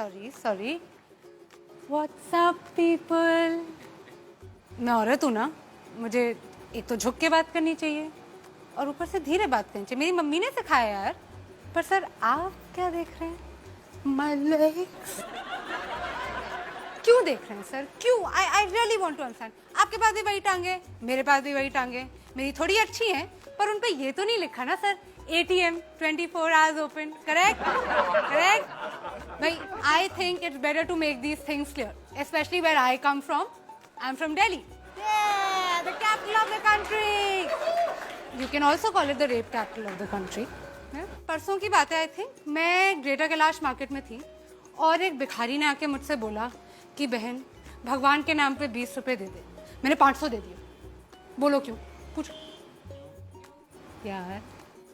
Sorry. What's up people. मैं औरत हूँ ना, मुझे एक तो झुक के बात करनी चाहिए और ऊपर से धीरे बात करनी चाहिए। मेरी मम्मी ने सिखाया यार। पर सर आप क्या देख रहे हैं? My legs। क्यों देख रहे हैं सर? क्यों? I really want to understand। आपके पास भी वही टांगे, मेरे पास भी वही टांगे। मेरी थोड़ी अच्छी हैं, पर उन पे ये तो नहीं लिखा ना sir ATM 24 hours open। Correct? भाई I think it's better to make these things clear, especially where I come from। I'm from Delhi। Yeah, the capital of the country। You can also call it the rape capital of the country। परसों की बात है I think, मैं greater Kailash market में थी और एक भिखारी ने आके मुझसे बोला कि बहन भगवान के नाम पे 20 रुपए दे दे। मैंने 500 दे दिया। बोलो क्यों? पूछो। यार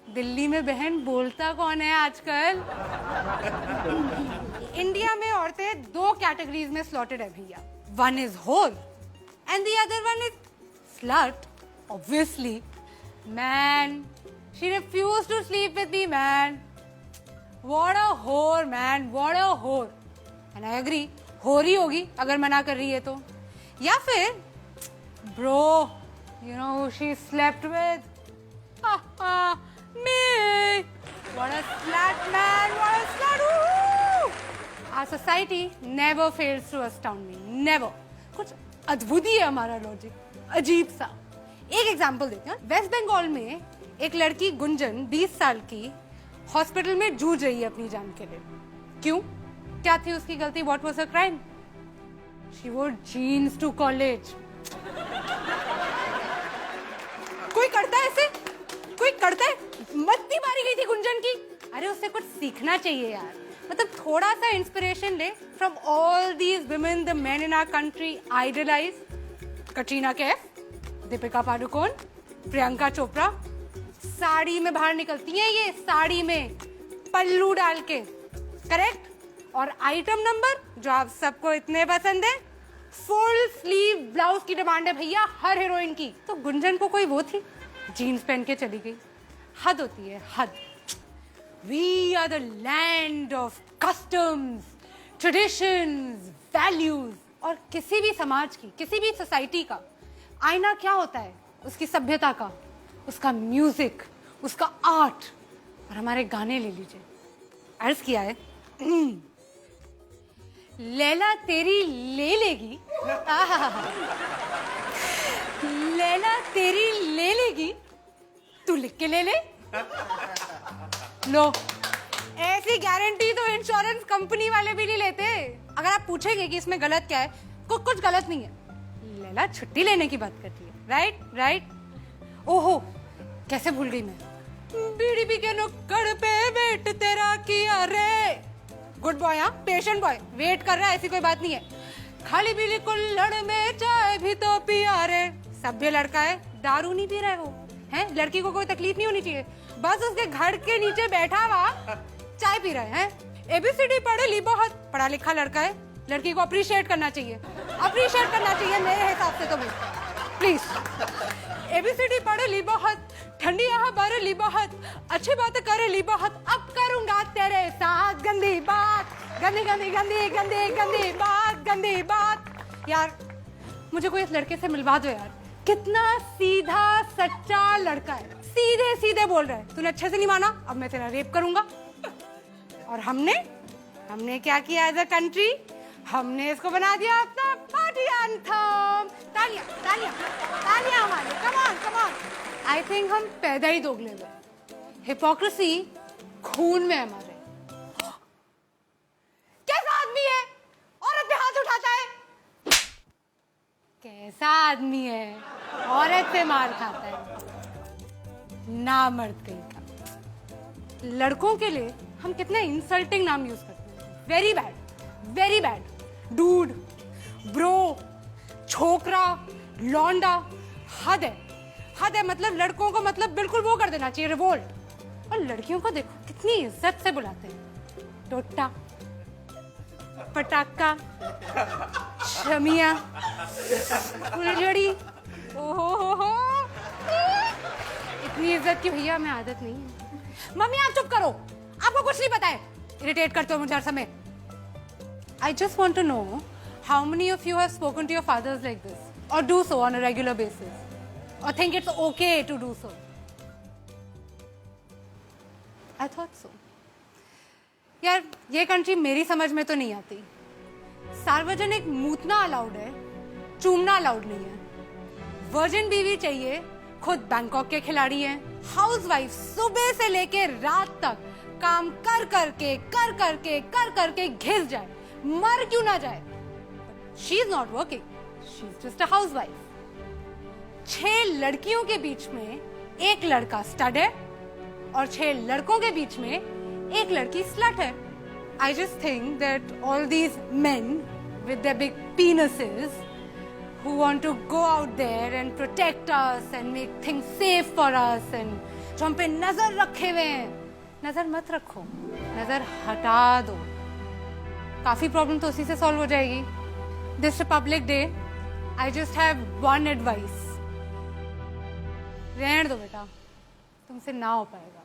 दिल्ली में बहन बोलता कौन है आजकल? इंडिया में औरतें 2 कैटेगरीज में स्लॉटेड है भैया। One is whore and the other one is slut. Obviously man, she refused to sleep with me man। what a whore man, what a whore। and I agree, whore ही होगी अगर मना कर रही है तो। या फिर bro, you know who she slept with? me। what a slut man, what a slut। our society never fails to astound me, never। कुछ अद्भुत ही है हमारा लॉजिक, अजीब सा। एक एग्जांपल देते हैं। वेस्ट बंगाल में एक लड़की गुंजन 20 साल की हॉस्पिटल में जूझ रही है अपनी जान के लिए। क्यों? क्या थी उसकी गलती? What was her crime? She wore jeans to college. कोई करता है ऐसे? कोई करता है? मत्ती मारी गई थी गुंजन की। अरे उससे कुछ सीखना चाहिए यार। मतलब थोड़ा सा इंस्पिरेशन ले from all these women the men in our country idolize. Katrina Kaif, Deepika Padukone, Priyanka Chopra. Sari में बाहर निकलती हैं ये, साड़ी में पल्लू डाल के। करेक्ट? और आइटम नंबर जो आप सबको इतने पसंद है, फुल स्लीव ब्लाउज की डिमांड है भैया हर हीरोइन की। तो गुंजन को कोई वो थी, जीन्स पहन के चली गई। हद होती है, हद। We are the land of customs, traditions, values. और किसी भी समाज की, किसी भी सोसाइटी का आईना क्या होता है? उसकी सभ्यता का, उसका म्यूजिक, उसका आर्ट। और हमारे गाने ले लीजिए। अर्ज किया है लैला तेरी ले लेगी, लैला तेरी ले लेगी, तू लिख के ले ले। लो, ऐसी गारंटी तो इंश्योरेंस कंपनी वाले भी नहीं लेते। अगर आप पूछेंगे कि इसमें गलत क्या है, कुछ गलत नहीं है। लैला छुट्टी लेने की बात करती है। राइट। ओहो, कैसे भूल गई मैं। बीड़ी पी के नुक्कड़ पे वेट तेरा किया रे। गुड बॉय, हाँ, पेशेंट बॉय, वेट कर रहा है, ऐसी कोई बात नहीं है। खाली पीली कुल्हड़ में चाय भी तो पिया रे। सभ्य लड़का है, दारू नहीं पी रहा है वो, है? लड़की को कोई तकलीफ नहीं होनी चाहिए, बस उसके घर के नीचे बैठा हुआ चाय पी रहा है। ABCD पढ़े ली बहुत, पढ़ा लिखा लड़का है। लड़की को अप्रिशिएट करना चाहिए, अप्रिशिएट करना चाहिए मेरे हिसाब से तो भाई, प्लीज। ABCD पढ़े ली बहुत, ठंडी यहाँ बारे ली बहुत, अच्छी बातें करे ली बहुत। अब करूंगा तेरे साथ गंदी बात, गंदी गंदी गंदी गंदी गंदी बात, गंदी बात। यार मुझे कोई इस लड़के से मिलवा दो यार। कितना सीधा सच्चा लड़का है, सीधे सीधे बोल रहा है। तूने अच्छे से नहीं माना, अब मैं तेरा रेप करूंगा। और हमने क्या किया एज अ कंट्री? हमने इसको बना दिया अपना पार्टी एंथम। तालियां तालियां तालियां हमारे, कम ऑन। आई थिंक हम पैदा ही दोगले हुए। हिपोक्रेसी खून में हमारे। कैसा आदमी है औरत पे हाथ उठाता है? कैसा आदमी है औरत पे मार खाता है? ना मर्द कहीं का। लड़कों के लिए हम कितने इंसल्टिंग नाम यूज करते हैं। Very bad, very bad. Dude, bro, छोकरा, लौंडा। हद है। मतलब लड़कों को मतलब बिल्कुल वो कर देना चाहिए, रिवोल्ट। और लड़कियों को देखो कितनी इज्जत से बुलाते हैं। टोटा, पटाखा, शमिया, फुलझड़ी। ओहो, इतनी इज्जत की भैया हमें आदत नहीं है। मम्मी आप चुप करो, आपको कुछ नहीं पता है। इरिटेट करते हो मुझे हर समय। I just want to know how many of you have spoken to your fathers like this, or do so on a regular basis, or think it's okay to do so. I thought so. यार ये country मेरी समझ में तो नहीं आती. सार्वजनिक मूतना allowed है, चूमना अलाउड नहीं है. वर्जिन बीवी चाहिए, खुद बैंकॉक के खिलाड़ी हैं. हाउसवाइफ सुबह से लेके रात तक काम कर करके घिस जाए, मर क्यों ना जाए. She is not working, she is just a housewife. 6 लड़कियों के बीच में एक लड़का स्टड है और 6 लड़कों के बीच में एक लड़की स्लट है. I just think that all these men with their big penises who want to go out there and protect us and make things safe for us and जो हम पे नजर रखे हुए हैं, नजर मत रखो, नजर हटा दो. काफी प्रॉब्लम तो उसी से सॉल्व हो जाएगी. This Republic Day, I just have one advice. रहने दो बेटा, तुमसे ना हो पाएगा.